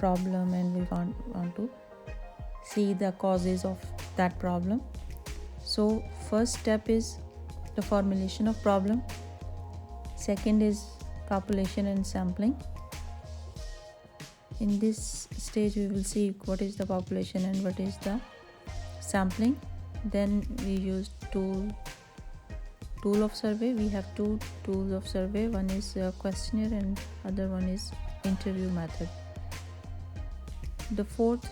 problem and we want to see the causes of that problem. So first step is the formulation of problem. Second is population and sampling. In this stage we will see what is the population and what is the sampling. Then we use tool of survey. We have two tools of survey. One is questionnaire and other one is interview method. The fourth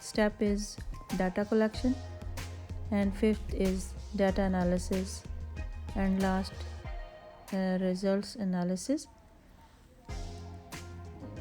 step is data collection and fifth is data analysis and last results analysis.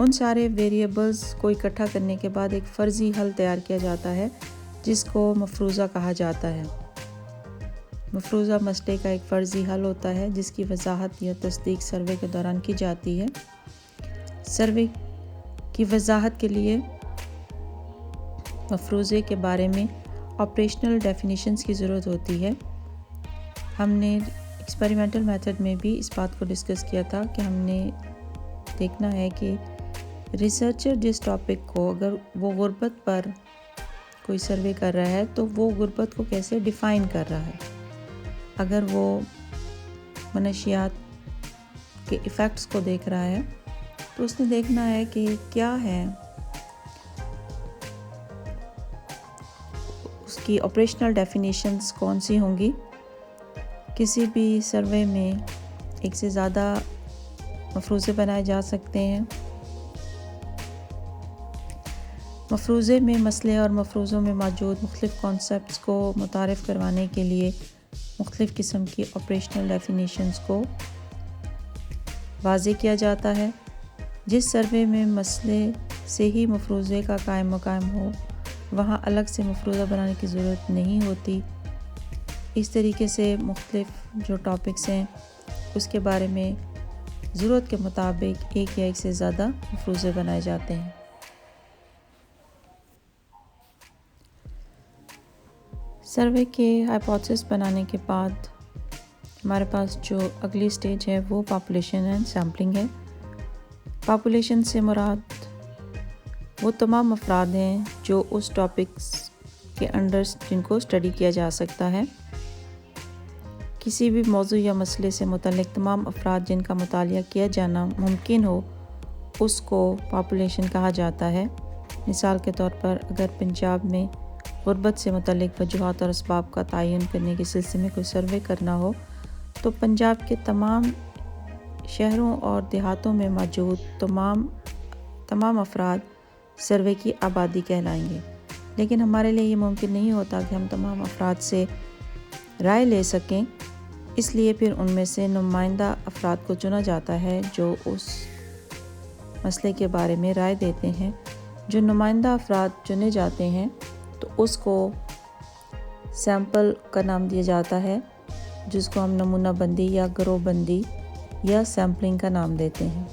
ان سارے variables کو اکٹھا کرنے کے بعد ایک فرضی حل تیار کیا جاتا ہے جس کو مفروضہ کہا جاتا ہے۔ مفروضہ مسئلے کا ایک فرضی حل ہوتا ہے جس کی وضاحت یا تصدیق سروے کے دوران کی جاتی ہے۔ سروے کی وضاحت کے لیے مفروضے کے بارے میں آپریشنل ڈیفینیشنز کی ضرورت ہوتی ہے۔ ہم نے ایکسپیریمنٹل میتھڈ میں بھی اس بات کو ڈسکس کیا تھا کہ ہم نے دیکھنا ہے کہ ریسرچر جس ٹاپک کو اگر وہ غربت پر کوئی سروے کر رہا ہے تو وہ غربت کو کیسے ڈیفائن کر رہا ہے۔ اگر وہ منشیات کے ایفیکٹس کو دیکھ رہا ہے تو اس نے دیکھنا ہے کہ کیا ہے اس کی آپریشنل ڈیفینیشنز کون سی ہوں گی۔ کسی بھی سروے میں ایک سے زیادہ مفروضے بنائے جا سکتے ہیں۔ مفروضے میں مسئلے اور مفروضوں میں موجود مختلف کانسیپٹس کو متعارف کروانے کے لیے مختلف قسم کی آپریشنل ڈیفینیشنز کو واضح کیا جاتا ہے۔ جس سروے میں مسئلے سے ہی مفروضے کا قائم مقام ہو وہاں الگ سے مفروضہ بنانے کی ضرورت نہیں ہوتی۔ اس طریقے سے مختلف جو ٹاپکس ہیں اس کے بارے میں ضرورت کے مطابق ایک یا ایک سے زیادہ مفروضے بنائے جاتے ہیں۔ سروے کے ہائپوتھیسس بنانے کے بعد ہمارے پاس جو اگلی سٹیج ہے وہ پاپولیشن اینڈ سیمپلنگ ہے۔ پاپولیشن سے مراد وہ تمام افراد ہیں جو اس ٹاپکس کے انڈر جن کو اسٹڈی کیا جا سکتا ہے۔ کسی بھی موضوع یا مسئلے سے متعلق تمام افراد جن کا مطالعہ کیا جانا ممکن ہو اس کو پاپولیشن کہا جاتا ہے۔ مثال کے طور پر اگر پنجاب میں غربت سے متعلق وجوہات اور اسباب کا تعین کرنے کے سلسلے میں کوئی سروے کرنا ہو تو پنجاب کے تمام شہروں اور دیہاتوں میں موجود تمام افراد سروے کی آبادی کہلائیں گے۔ لیکن ہمارے لیے یہ ممکن نہیں ہوتا کہ ہم تمام افراد سے رائے لے سکیں، اس لیے پھر ان میں سے نمائندہ افراد کو چنا جاتا ہے جو اس مسئلے کے بارے میں رائے دیتے ہیں۔ جو نمائندہ افراد چنے جاتے ہیں تو اس کو سیمپل کا نام دیا جاتا ہے جس کو ہم نمونہ بندی یا گروہ بندی یا سیمپلنگ کا نام دیتے ہیں۔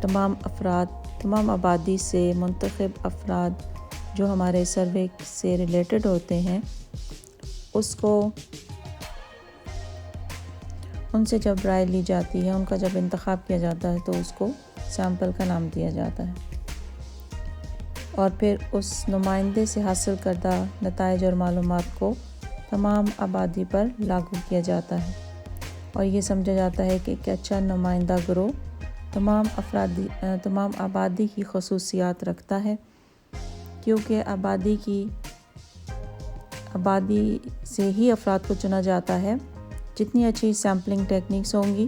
تمام آبادی سے منتخب افراد جو ہمارے سروے سے ریلیٹڈ ہوتے ہیں اس کو ان سے جب رائے لی جاتی ہے، ان کا جب انتخاب کیا جاتا ہے تو اس کو سیمپل کا نام دیا جاتا ہے، اور پھر اس نمائندے سے حاصل کردہ نتائج اور معلومات کو تمام آبادی پر لاگو کیا جاتا ہے، اور یہ سمجھا جاتا ہے کہ ایک اچھا نمائندہ گروہ تمام آبادی کی خصوصیات رکھتا ہے، کیونکہ آبادی سے ہی افراد کو چنا جاتا ہے۔ جتنی اچھی سیمپلنگ ٹیکنیکس ہوں گی،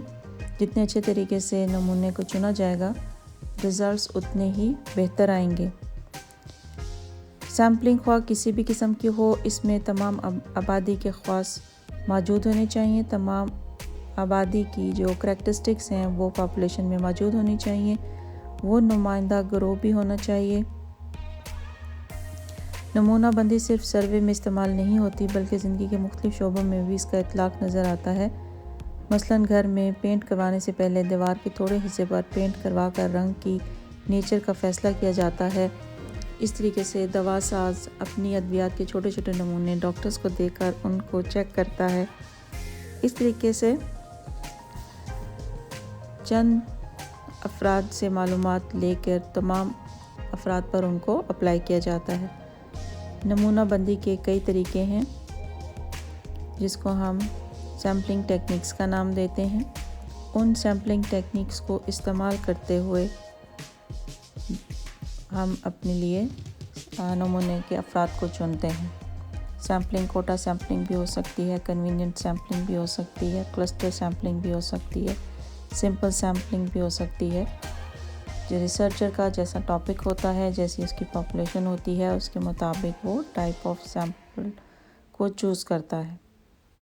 جتنے اچھے طریقے سے نمونے کو چنا جائے گا، رزلٹس اتنے ہی بہتر آئیں گے۔ سیمپلنگ خواہ کسی بھی قسم کی ہو، اس میں تمام آبادی کے خواص موجود ہونے چاہیے۔ تمام آبادی کی جو کریکٹرسٹکس ہیں وہ پاپولیشن میں موجود ہونی چاہیے۔ وہ نمائندہ گروہ بھی ہونا چاہیے۔ نمونہ بندی صرف سروے میں استعمال نہیں ہوتی بلکہ زندگی کے مختلف شعبوں میں بھی اس کا اطلاق نظر آتا ہے۔ مثلاً گھر میں پینٹ کروانے سے پہلے دیوار کے تھوڑے حصے پر پینٹ کروا کر رنگ کی نیچر کا فیصلہ کیا جاتا ہے۔ اس طریقے سے دوا ساز اپنی ادویات کے چھوٹے چھوٹے نمونے ڈاکٹرز کو دے کر ان کو چیک کرتا ہے۔ اس طریقے سے چند افراد سے معلومات لے کر تمام افراد پر ان کو اپلائی کیا جاتا ہے۔ نمونہ بندی کے کئی طریقے ہیں جس کو ہم سیمپلنگ ٹیکنیکس کا نام دیتے ہیں۔ ان سیمپلنگ ٹیکنیکس کو استعمال کرتے ہوئے ہم اپنے لیے نمونے کے افراد کو چنتے ہیں۔ سیمپلنگ کوٹا سیمپلنگ بھی ہو سکتی ہے، کنوینئنٹ سیمپلنگ بھی ہو سکتی ہے، کلسٹر سیمپلنگ بھی ہو سکتی ہے، سمپل سیمپلنگ بھی ہو سکتی ہے۔ جو ریسرچر کا جیسا ٹاپک ہوتا ہے، جیسی اس کی پاپولیشن ہوتی ہے، اس کے مطابق وہ ٹائپ آف سیمپل کو چوز کرتا ہے۔